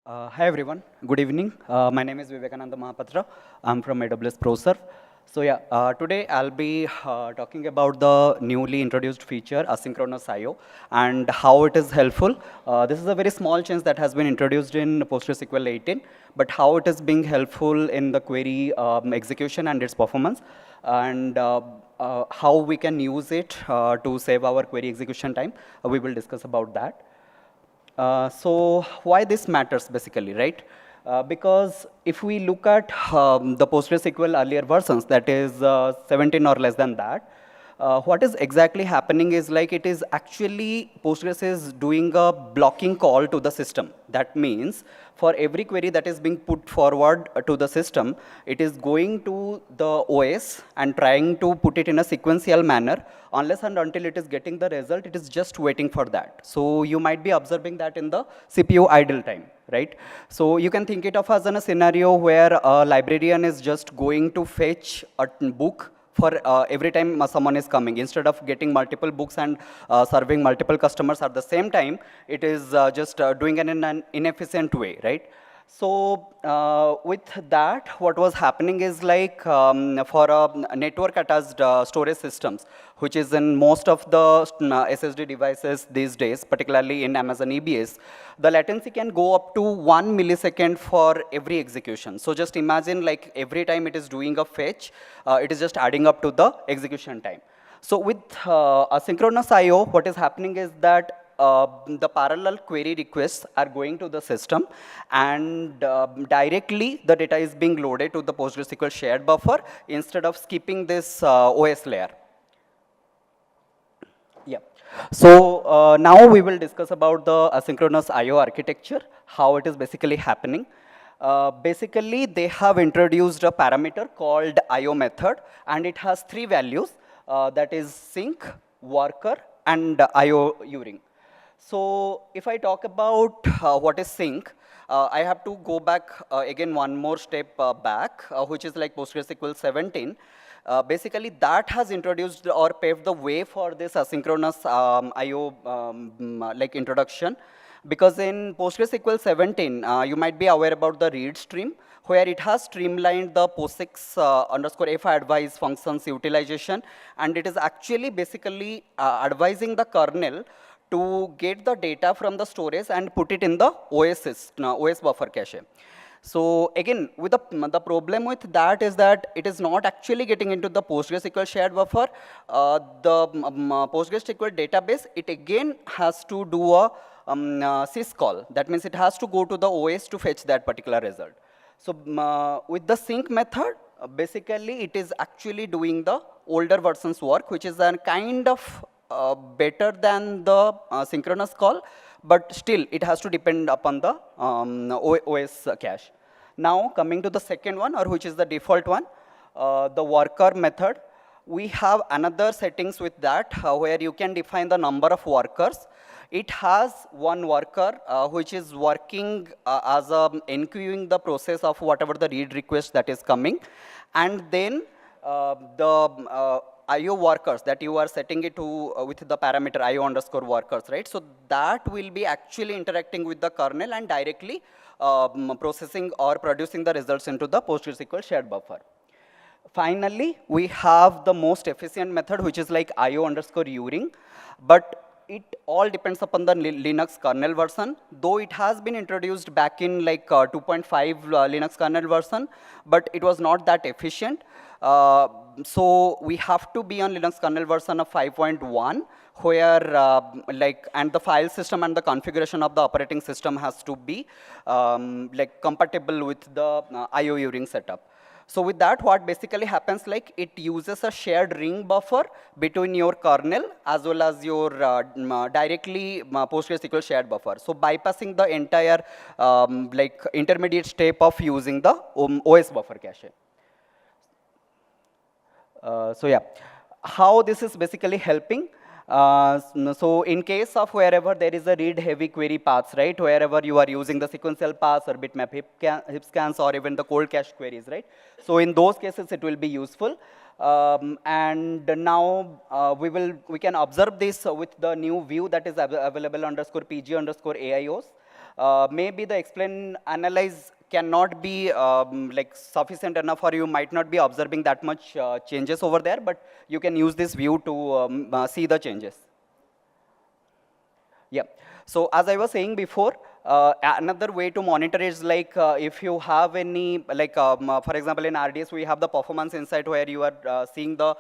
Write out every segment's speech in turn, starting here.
Hi everyone, good evening. My name is Vivekananda Mohapatra. I'm from AWS ProServe. So yeah, today I'll be talking about the newly introduced feature, asynchronous I/O, and how it is helpful. This is a very small change that has been introduced in PostgreSQL 18, but how it is being helpful in the query execution and its performance, and how we can use it to save our query execution time. We will discuss about that. So why this matters basically, right? Because if we look at the PostgreSQL earlier versions, that is 17 or less than that, what is exactly happening is like it is actually Postgres is doing a blocking call to the system. That means for every query that is being put forward to the system, it is going to the OS and trying to put it in a sequential manner. Unless and until it is getting the result, it is just waiting for that. So you might be observing that in the CPU idle time, right? So you can think it of as in a scenario where a librarian is just going to fetch a book for every time someone is coming. Instead of getting multiple books and serving multiple customers at the same time, it is just doing it in an inefficient way, right? So with that, what was happening is like for a network attached storage systems, which is in most of the SSD devices these days, particularly in Amazon EBS, the latency can go up to 1 millisecond for every execution. So just imagine like every time it is doing a fetch, it is just adding up to the execution time. So with asynchronous I/O, what is happening is that the parallel query requests are going to the system, and directly the data is being loaded to the PostgreSQL shared buffer instead of skipping this OS layer. Yeah. So now we will discuss about the asynchronous I/O architecture, how it is basically happening. Basically, they have introduced a parameter called I/O method, and it has three values, that is sync, worker, and I/O uring. So if I talk about what is sync, I have to go back again one more step back, which is like PostgreSQL 17. Basically, that has introduced or paved the way for this asynchronous I/O like introduction. Because in PostgreSQL 17, you might be aware about the read stream, where it has streamlined the POSIX underscore F advise functions utilization, and it is actually basically advising the kernel to get the data from the storage and put it in the OS buffer cache. So again, with the problem with that is that it is not actually getting into the PostgreSQL shared buffer. The PostgreSQL database, it again has to do a syscall. That means it has to go to the OS to fetch that particular result. So with the sync method, basically it is actually doing the older versions work, which is a kind of better than the synchronous call, but still it has to depend upon the OS cache. Now coming to the second one, or which is the default one, the worker method. We have another settings with that where you can define the number of workers. It has one worker which is working as a enqueuing the process of whatever the read request that is coming, and then the IO workers that you are setting it to with the parameter IO underscore workers, right? So that will be actually interacting with the kernel and directly processing or producing the results into the PostgreSQL shared buffer. Finally, we have the most efficient method, which is like IO underscore uring, but it all depends upon the Linux kernel version, though it has been introduced back in like 2.5 Linux kernel version, but it was not that efficient. So we have to be on Linux kernel version of 5.1, where and the file system and the configuration of the operating system has to be like compatible with the IO uring setup. So with that, what basically happens, like it uses a shared ring buffer between your kernel as well as your directly PostgreSQL shared buffer. So bypassing the entire like intermediate step of using the OS buffer cache. So yeah, how this is basically helping. So in case of wherever there is a read-heavy query paths, right, wherever you are using the sequential paths or bitmap heap scans or even the cold cache queries, right? So in those cases, it will be useful. And now we can observe this with the new view that is available underscore PG underscore AIOs. maybe the explain analyze cannot be like sufficient enough, or you might not be observing that much changes over there, but you can use this view to see the changes. Yeah. So as I was saying before, another way to monitor is like if you have any, like for example, in RDS we have the performance insight where you are seeing the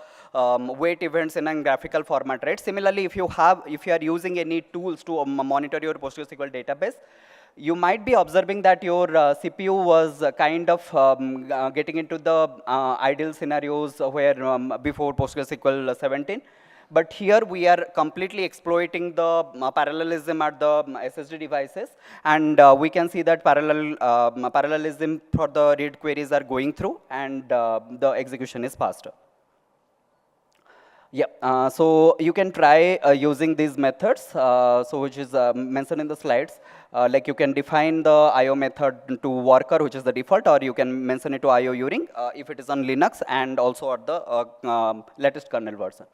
wait events in a graphical format, right? Similarly, if you are using any tools to monitor your PostgreSQL database, you might be observing that your CPU was kind of getting into the ideal scenarios where before PostgreSQL 17. But here we are completely exploiting the parallelism at the SSD devices, and we can see that parallelism for the read queries are going through, and the execution is faster. Yeah, so you can try using these methods, so which is mentioned in the slides. Like you can define the IO method to worker, which is the default, or you can mention it to IO uring if it is on Linux, and also at the latest kernel version.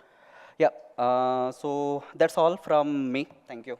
Yeah, so that's all from me. Thank you.